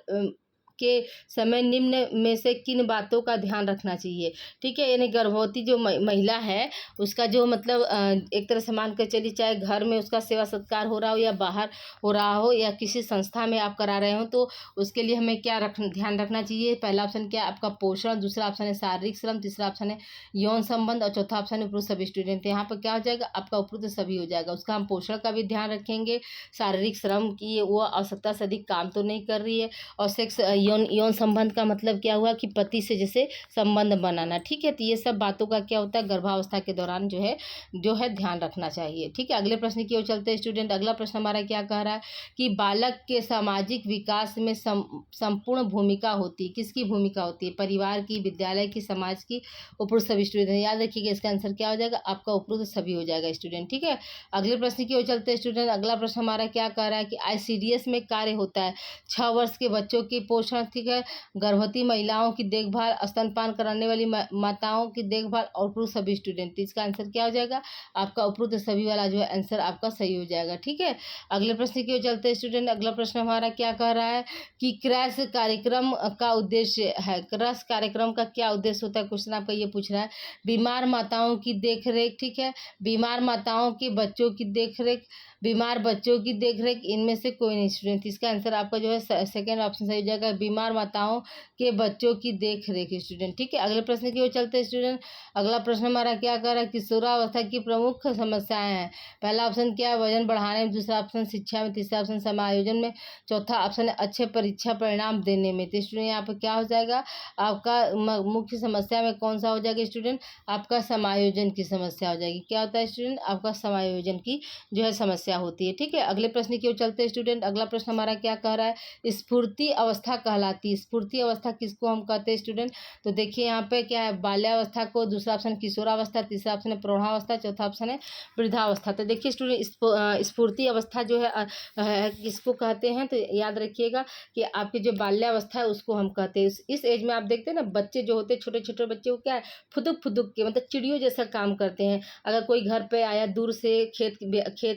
के समय निम्न में से किन बातों का ध्यान रखना चाहिए। ठीक है, यानी गर्भवती जो महिला है उसका जो मतलब एक तरह से मान कर चलिए, चाहे घर में उसका सेवा सत्कार हो रहा हो या बाहर हो रहा हो या किसी संस्था में आप करा रहे हो, तो उसके लिए हमें क्या ध्यान रखना चाहिए। पहला ऑप्शन क्या है आपका पोषण, दूसरा ऑप्शन है शारीरिक श्रम, तीसरा ऑप्शन है यौन संबंध और चौथा ऑप्शन है उपरोक्त सभी स्टूडेंट। यहाँ पर क्या हो जाएगा आपका उपरोक्त सभी हो जाएगा। उसका हम पोषण का भी ध्यान रखेंगे, शारीरिक श्रम की वो आवश्यकता से अधिक काम तो नहीं कर रही है, और सेक्स यौन संबंध का मतलब क्या हुआ कि पति से जैसे संबंध बनाना। ठीक है, तो ये सब बातों का क्या होता है गर्भावस्था के दौरान जो है ध्यान रखना चाहिए। ठीक है, अगले प्रश्न की ओर चलते हैं स्टूडेंट। अगला प्रश्न हमारा क्या कह रहा है कि बालक के सामाजिक विकास में संपूर्ण भूमिका होती है। किसकी भूमिका होती है, परिवार की, विद्यालय की, समाज की, उपरोक्त सभी स्टूडेंट। याद रखिएगा इसका आंसर क्या हो जाएगा आपका उपरोक्त सभी हो जाएगा स्टूडेंट। ठीक है, अगले प्रश्न की ओर चलते हैं स्टूडेंट। अगला प्रश्न हमारा क्या कह रहा है कि ICDS में कार्य होता है 6 वर्ष के बच्चों की पोषण, ठीक है, गर्भवती महिलाओं की देखभाल, स्तनपान कराने वाली माताओं की देखभाल और उपरोक्त सभी स्टूडेंट। इसका आंसर क्या हो जाएगा आपका उपरोक्त सभी वाला जो है आंसर आपका सही हो जाएगा। ठीक है, अगले प्रश्न की ओर चलते हैं स्टूडेंट। अगला प्रश्न हमारा क्या कह रहा है कि क्रैश कार्यक्रम का उद्देश्य है। क्रैश कार्यक्रम का क्या उद्देश्य होता है, क्वेश्चन आपका ये पूछ रहा है। बीमार माताओं की देखरेख, ठीक है, बीमार माताओं के बच्चों की देखरेख, बीमार बच्चों की देखरेख, इनमें से कोई नहीं स्टूडेंट। इसका आंसर आपका जो है सेकंड ऑप्शन सही हो जाएगा, बीमार माताओं के बच्चों की देखरेख स्टूडेंट। ठीक है, अगले प्रश्न की ओर चलते हैं स्टूडेंट। अगला प्रश्न हमारा क्या कर रहा है किशोरावस्था की प्रमुख समस्याएं हैं। पहला ऑप्शन क्या है वजन बढ़ाने में, दूसरा ऑप्शन शिक्षा में, तीसरा ऑप्शन समायोजन में, चौथा ऑप्शन है अच्छे परीक्षा परिणाम देने में। तो स्टूडेंट यहाँ पर क्या हो जाएगा आपका मुख्य समस्या में कौन सा हो जाएगा स्टूडेंट आपका समायोजन की समस्या हो जाएगी। क्या होता है स्टूडेंट आपका समायोजन की जो है समस्या होती है। ठीक है, अगले प्रश्न की ओर चलते हैं स्टूडेंट। अगला प्रश्न हमारा क्या कह रहा है स्फूर्ति अवस्था कहलाती है। स्फूर्ति अवस्था किसको हम कहते हैं स्टूडेंट, तो देखिए यहाँ पे क्या है बाल्यावस्था को, दूसरा ऑप्शन किशोरावस्था, तीसरा ऑप्शन है प्रौढ़ावस्था, चौथा ऑप्शन है वृद्धावस्था। तो देखिए स्टूडेंट स्फूर्ति अवस्था जो है किसको कहते हैं, तो याद रखिएगा कि आपकी जो बाल्यावस्था है उसको हम कहते हैं। इस एज में आप देखते हैं ना बच्चे जो होते हैं छोटे छोटे बच्चे को क्या है फुदुक फुदुक के मतलब चिड़ियों जैसा काम करते हैं। अगर कोई घर पे आया दूर से खेत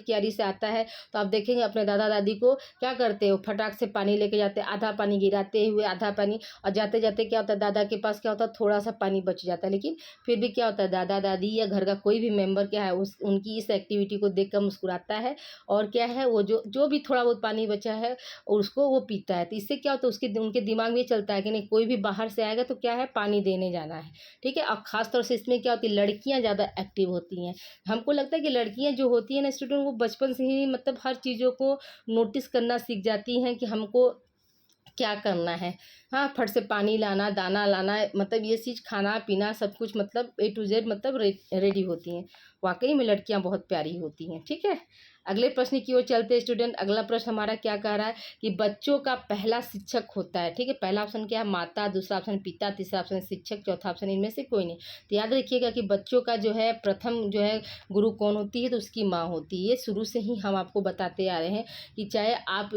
क्यारी से आता है तो आप देखेंगे अपने दादा दादी को क्या करते हो फटाक से पानी लेके जाते हैं, आधा पानी गिराते हुए आधा पानी, और जाते जाते क्या होता है दादा के पास क्या होता है थोड़ा सा पानी बच जाता है, लेकिन फिर भी क्या होता है दादा दादी या घर का कोई भी मेंबर क्या है उनकी इस एक्टिविटी को देख कर मुस्कुराता है, और क्या है वो जो भी थोड़ा बहुत पानी बचा है उसको वो पीता है। तो इससे क्या होता है उनके दिमाग में ये चलता है कि नहीं कोई भी बाहर से आएगा तो क्या है पानी देने जाना है। ठीक है, और खासतौर से इसमें क्या होती है लड़कियां ज़्यादा एक्टिव होती हैं। हमको लगता है कि लड़कियां जो होती हैं ना स्टूडेंट वो बचपन से ही मतलब हर चीज़ों को नोटिस करना सीख जाती हैं कि हमको क्या करना है। हाँ, फट से पानी लाना, दाना लाना, मतलब ये चीज़ खाना पीना सब कुछ मतलब A to Z मतलब रेडी होती हैं। वाकई में लड़कियां बहुत प्यारी होती हैं। ठीक है, अगले प्रश्न की ओर चलते हैं स्टूडेंट। अगला प्रश्न हमारा क्या कह रहा है कि बच्चों का पहला शिक्षक होता है। ठीक है, पहला ऑप्शन क्या है माता, दूसरा ऑप्शन पिता, तीसरा ऑप्शन शिक्षक, चौथा ऑप्शन इनमें से कोई नहीं। तो याद रखिएगा कि बच्चों का जो है प्रथम जो है गुरु कौन होती है, तो उसकी माँ होती है। ये शुरू से ही हम आपको बताते आ रहे हैं कि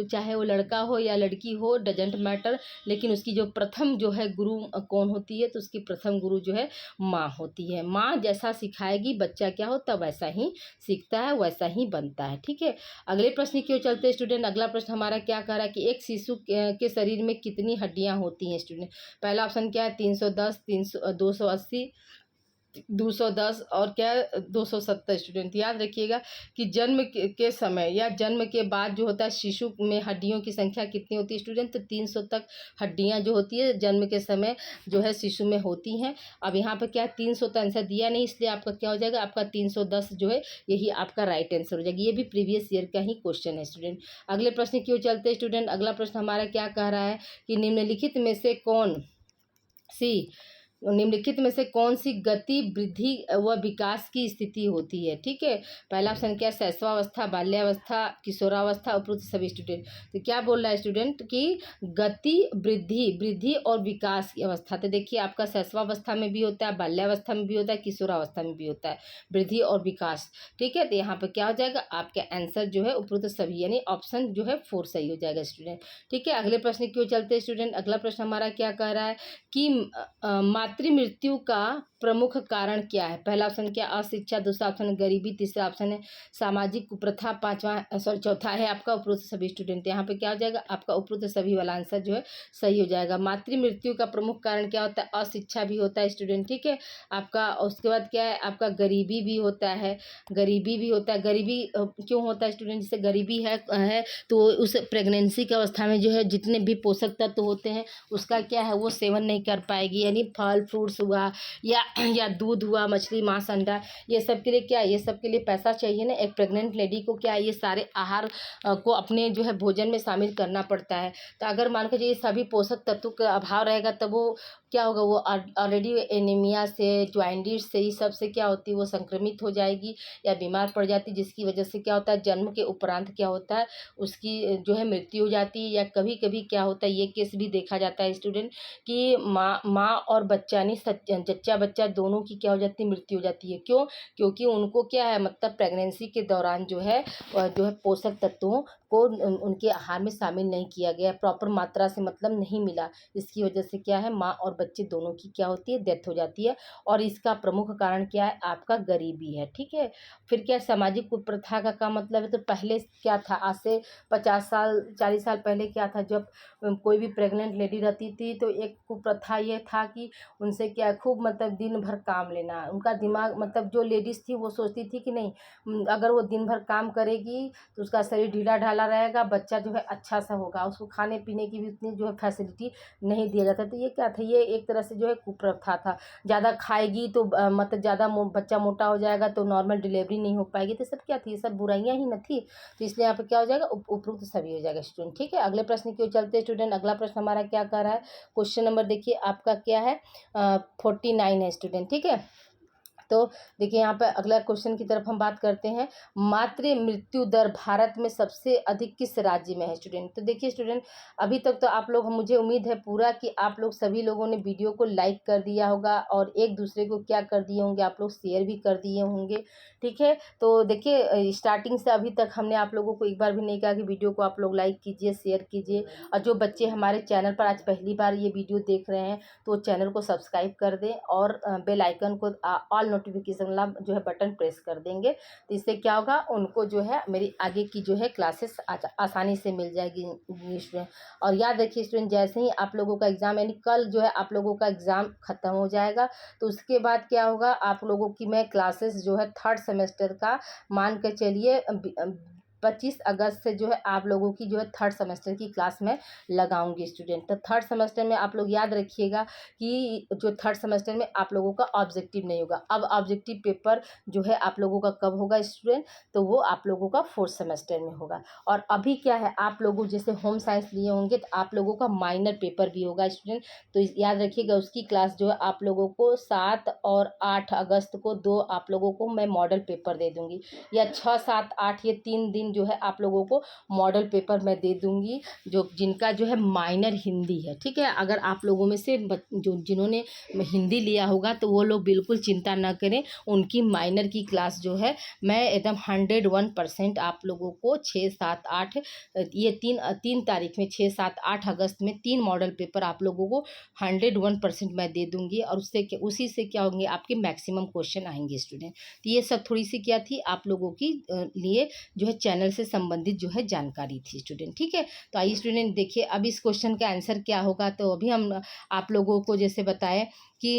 चाहे वो लड़का हो या लड़की हो डजेंट मैटर, लेकिन उसकी जो प्रथम जो है गुरु कौन होती है, तो उसकी प्रथम गुरु जो है माँ होती है। माँ जैसा सिखाएगी बच्चा क्या होता है वैसा ही सीखता है, वैसा ही बनता है। ठीक है, अगले प्रश्न की ओर चलते हैं स्टूडेंट। अगला प्रश्न हमारा क्या कह रहा है कि एक शिशु के शरीर में कितनी हड्डियां होती हैं स्टूडेंट। पहला ऑप्शन क्या है 310, 280, 210 और क्या 270 स्टूडेंट। याद रखिएगा कि जन्म के समय या जन्म के बाद जो होता है शिशु में हड्डियों की संख्या कितनी होती है स्टूडेंट, तो 300 तक हड्डियां जो होती है जन्म के समय जो है शिशु में होती हैं। अब यहाँ पर क्या 300 तो आंसर दिया नहीं, इसलिए आपका क्या हो जाएगा आपका 310 जो है यही आपका राइट आंसर हो जाएगा। ये भी प्रीवियस ईयर का ही क्वेश्चन है स्टूडेंट। अगले प्रश्न की ओर चलते हैं स्टूडेंट। अगला प्रश्न हमारा क्या कह रहा है कि निम्नलिखित में से कौन सी गति वृद्धि व विकास की स्थिति होती है। ठीक है, पहला ऑप्शन क्या शैशवावस्था, बाल्यावस्था, किशोरावस्था, उपरोक्त सभी स्टूडेंट। तो क्या बोल रहा है स्टूडेंट कि गति वृद्धि और विकास की अवस्था। तो देखिए आपका शैशवावस्था में भी होता है, बाल्यावस्था में भी होता है, किशोरावस्था में भी होता है वृद्धि और विकास। ठीक है, तो यहाँ पर क्या हो जाएगा आपका आंसर जो है उपरोक्त सभी यानी ऑप्शन जो है 4 सही हो जाएगा स्टूडेंट। ठीक है, अगले प्रश्न की ओर चलते हैं स्टूडेंट। अगला प्रश्न हमारा क्या कह रहा है कि मातृ मृत्यु का प्रमुख कारण क्या है? पहला ऑप्शन क्या अशिक्षा, दूसरा ऑप्शन है गरीबी, तीसरा ऑप्शन है सामाजिक कुप्रथा, पांचवा सॉरी चौथा है आपका उपरोक्त सभी स्टूडेंट। यहाँ पे क्या हो जाएगा आपका उपरोक्त सभी वाला आंसर जो है सही हो जाएगा। मातृ मृत्यु का प्रमुख कारण क्या होता है? अशिक्षा भी होता है स्टूडेंट, ठीक है आपका। उसके बाद क्या है आपका गरीबी भी होता है, गरीबी भी होता है। गरीबी क्यों होता है स्टूडेंट? जैसे गरीबी है तो उस प्रेगनेंसी की अवस्था में जो है जितने भी पोषक तत्व होते हैं उसका क्या है वो सेवन नहीं कर पाएगी, यानी फल फ्रूट्स हुआ या दूध हुआ, मछली मांस अंडा, ये सब के लिए क्या है, ये सब के लिए पैसा चाहिए ना। एक प्रेग्नेंट लेडी को क्या है ये सारे आहार को अपने जो है भोजन में शामिल करना पड़ता है। तो अगर मान के चलिए सभी पोषक तत्व का अभाव रहेगा तब वो क्या होगा, वो ऑलरेडी एनीमिया से, जॉइंटिस से, इस सब से क्या होती है वो संक्रमित हो जाएगी या बीमार पड़ जाती है, जिसकी वजह से क्या होता है जन्म के उपरांत क्या होता है उसकी जो है मृत्यु हो जाती है। या कभी कभी क्या होता है ये केस भी देखा जाता है स्टूडेंट कि माँ और बच्चा नहीं जच्चा बच्चा दोनों की क्या हो जाती है मृत्यु हो जाती है। क्यों? क्योंकि उनको क्या है मतलब प्रेगनेंसी के दौरान जो है पोषक तत्वों को उनके आहार में शामिल नहीं किया गया, प्रॉपर मात्रा से मतलब नहीं मिला। इसकी वजह से क्या है माँ और बच्चे दोनों की क्या होती है डेथ हो जाती है। और इसका प्रमुख कारण क्या है आपका गरीबी है, ठीक है। फिर क्या सामाजिक कुप्रथा का मतलब है, तो पहले क्या था आज से 50 साल 40 साल पहले क्या था, जब कोई भी प्रेग्नेंट लेडी रहती थी तो एक कुप्रथा ये था कि उनसे क्या खूब मतलब दिन भर काम लेना। उनका दिमाग मतलब जो लेडीज़ थी वो सोचती थी कि नहीं अगर वो दिन भर काम करेगी तो उसका शरीर ढीला ढाला रहेगा, बच्चा जो है अच्छा सा होगा, उसको खाने पीने की भी उतनी जो है फैसिलिटी नहीं दिया जाता। तो ये क्या था, ये एक तरह से जो है कुप्रथा था। ज़्यादा खाएगी तो मतलब ज़्यादा बच्चा मोटा हो जाएगा तो नॉर्मल डिलीवरी नहीं हो पाएगी। तो सब क्या थी, ये सब बुराइयाँ ही न थी। तो इसलिए यहाँ पे क्या हो जाएगा उपरोक्त सभी हो जाएगा स्टूडेंट, ठीक है। अगले प्रश्न की ओर चलते हैं स्टूडेंट। अगला प्रश्न हमारा क्या कर रहा है, क्वेश्चन नंबर देखिए आपका क्या है 49 है स्टूडेंट, ठीक है। तो देखिए यहाँ पर अगला क्वेश्चन की तरफ हम बात करते हैं। मातृ मृत्यु दर भारत में सबसे अधिक किस राज्य में है स्टूडेंट? तो देखिए स्टूडेंट अभी तक तो आप लोग, मुझे उम्मीद है पूरा कि आप लोग सभी लोगों ने वीडियो को लाइक कर दिया होगा और एक दूसरे को क्या कर दिए होंगे, आप लोग शेयर भी कर दिए होंगे, ठीक है। तो देखिए स्टार्टिंग से अभी तक हमने आप लोगों को एक बार भी नहीं कहा कि वीडियो को आप लोग लाइक कीजिए, शेयर कीजिए। और जो बच्चे हमारे चैनल पर आज पहली बार ये वीडियो देख रहे हैं तो चैनल को सब्सक्राइब कर दें और बेल आइकन को ऑल नोटिफिकेशन वाला जो है बटन प्रेस कर देंगे। तो इससे क्या होगा उनको जो है मेरी आगे की जो है क्लासेस आसानी से मिल जाएगी स्टूडेंट। और याद रखिए स्टूडेंट जैसे ही आप लोगों का एग्ज़ाम यानी कल जो है आप लोगों का एग्ज़ाम ख़त्म हो जाएगा तो उसके बाद क्या होगा आप लोगों की मैं क्लासेस जो है थर्ड सेमेस्टर का मान के चलिए 25 अगस्त से जो है आप लोगों की जो है थर्ड सेमेस्टर की क्लास में लगाऊंगी स्टूडेंट। तो थर्ड सेमेस्टर में आप लोग याद रखिएगा कि जो थर्ड सेमेस्टर में आप लोगों का ऑब्जेक्टिव नहीं होगा। अब ऑब्जेक्टिव पेपर जो है आप लोगों का कब होगा स्टूडेंट, तो वो आप लोगों का फोर्थ सेमेस्टर में होगा। और अभी क्या है आप लोगों जैसे होम साइंस लिए होंगे तो आप लोगों का माइनर पेपर भी होगा स्टूडेंट। तो याद रखिएगा उसकी क्लास जो है आप लोगों को 7 और 8 अगस्त को दो आप लोगों को मैं मॉडल पेपर दे दूँगी, या 6, 7, 8 ये 3 दिन जो है आप लोगों को मॉडल पेपर मैं दे दूँगी जो जिनका जो है माइनर हिंदी है, ठीक है। अगर आप लोगों में से जो जिन्होंने हिंदी लिया होगा तो वो लोग बिल्कुल चिंता ना करें, उनकी माइनर की क्लास जो है मैं एकदम 101% आप लोगों को 6, 7, 8 ये तीन तारीख में 6, 7, 8 अगस्त में 3 मॉडल पेपर आप लोगों को 101% मैं दे दूँगी। और उसी से क्या होंगे आपके मैक्सिमम क्वेश्चन आएंगे स्टूडेंट। तो ये सब थोड़ी सी क्या थी आप लोगों की लिए जो है चैनल से संबंधित जो है जानकारी थी स्टूडेंट, ठीक है। तो आइए स्टूडेंट देखिए अब इस क्वेश्चन का आंसर क्या होगा। तो अभी हम आप लोगों को जैसे बताएं कि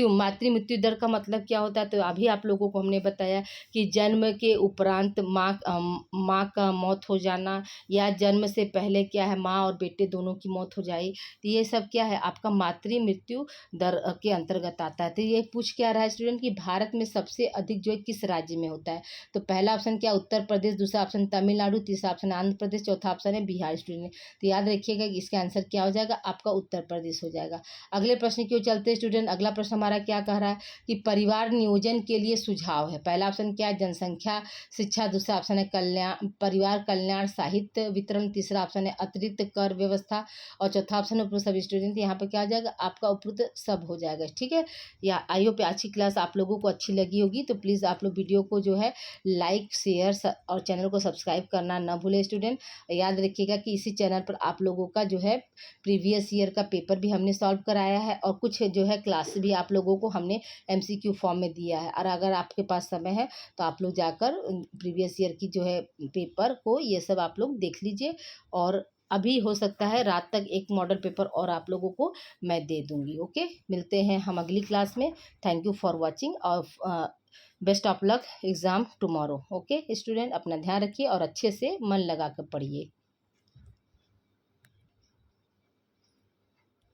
मातृ मृत्यु दर का मतलब क्या होता है, तो अभी आप लोगों को हमने बताया कि जन्म के उपरांत माँ का मौत हो जाना या जन्म से पहले क्या है माँ और बेटे दोनों की मौत हो जाए, तो ये सब क्या है आपका मातृ मृत्यु दर के अंतर्गत आता है। तो ये पूछ क्या रहा है स्टूडेंट कि भारत में सबसे अधिक जो है किस राज्य में होता है। तो पहला ऑप्शन क्या उत्तर प्रदेश, दूसरा ऑप्शन तमिलनाडु, तीसरा ऑप्शन आंध्र प्रदेश, चौथा ऑप्शन है बिहार स्टूडेंट। तो याद रखिएगा कि इसका आंसर क्या हो जाएगा आपका उत्तर प्रदेश हो जाएगा। अगले प्रश्न की ओर चलते स्टूडेंट। अगला प्रश्न हमारा क्या कह रहा है कि परिवार नियोजन के लिए सुझाव है। पहला ऑप्शन क्या है जनसंख्या शिक्षा, दूसरा ऑप्शन है कल्याण परिवार कल्याण साहित्य वितरण, तीसरा ऑप्शन है अतिरिक्त कर व्यवस्था और चौथा ऑप्शन है उपरोक्त सभी स्टूडेंट। यहाँ पे क्या हो जाएगा आपका उपरोक्त सब हो जाएगा, ठीक है। या आई होप आज की क्लास आप लोगों को अच्छी लगी होगी। तो प्लीज़ आप लोग वीडियो को जो है लाइक शेयर और चैनल को सब्सक्राइब करना ना भूलें स्टूडेंट। याद रखिएगा कि इसी चैनल पर आप लोगों का जो है प्रीवियस ईयर का पेपर भी हमने सॉल्व कराया है और कुछ जो जो है क्लास भी आप लोगों को हमने MCQ फॉर्म में दिया है। और अगर आपके पास समय है तो आप लोग जाकर प्रीवियस ईयर की जो है पेपर को ये सब आप लोग देख लीजिए। और अभी हो सकता है रात तक एक मॉडल पेपर और आप लोगों को मैं दे दूंगी। ओके, मिलते हैं हम अगली क्लास में। थैंक यू फॉर वॉचिंग और best of luck exam tomorrow. Okay student, अपना ध्यान रखिए और अच्छे से मन लगा कर पढ़िए।